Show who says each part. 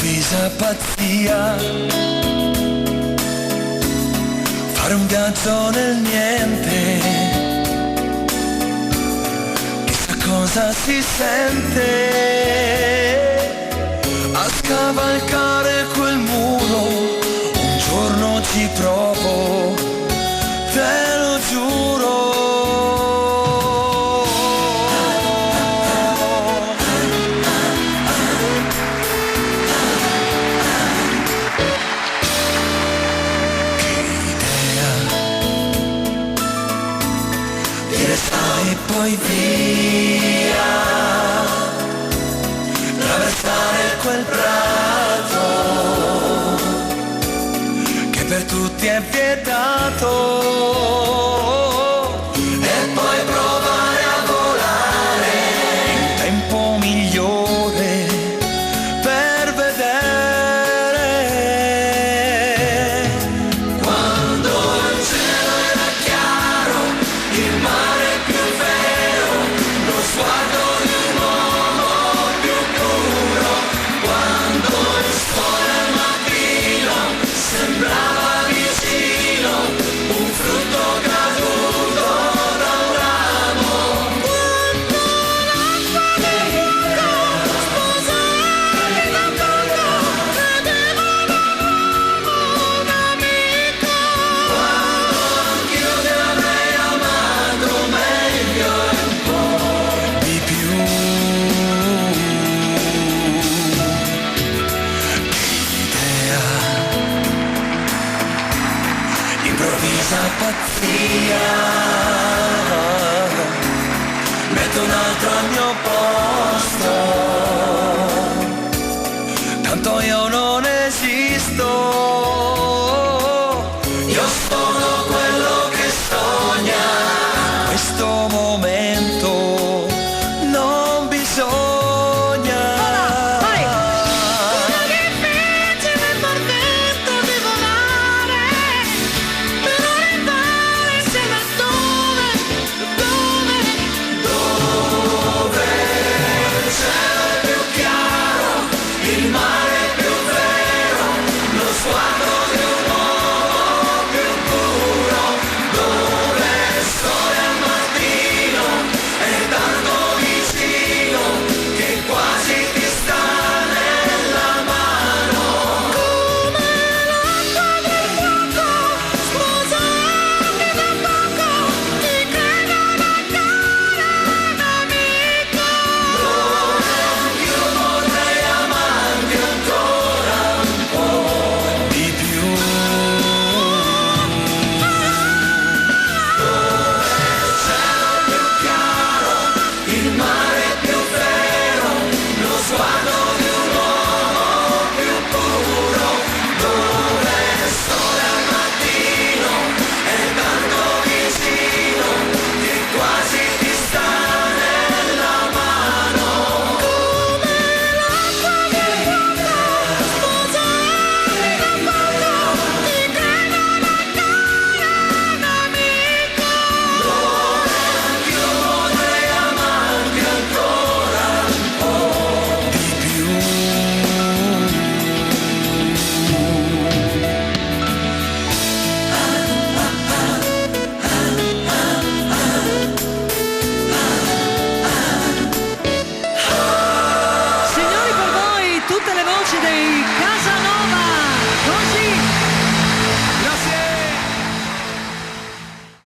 Speaker 1: improvvisa pazzia, fare un viaggio nel niente, chissà cosa si sente a scavalcare quel muro. Un giorno ci provo, te lo giuro. E poi via, attraversare quel prato che per tutti è vietato, e poi provare a volare in tempo migliore per vedere quando il cielo era chiaro, il mare sguardo di un uomo più puro, quando il sole al mattino sembrava vicino, un frutto caduto da un ramo. Quando l'acqua del buco sposare la bocca, credevano un amico. Quando anch'io ti avrei amato meglio e un po' di più. Che idea, improvvisa pazzia, metto un altro al mio posto,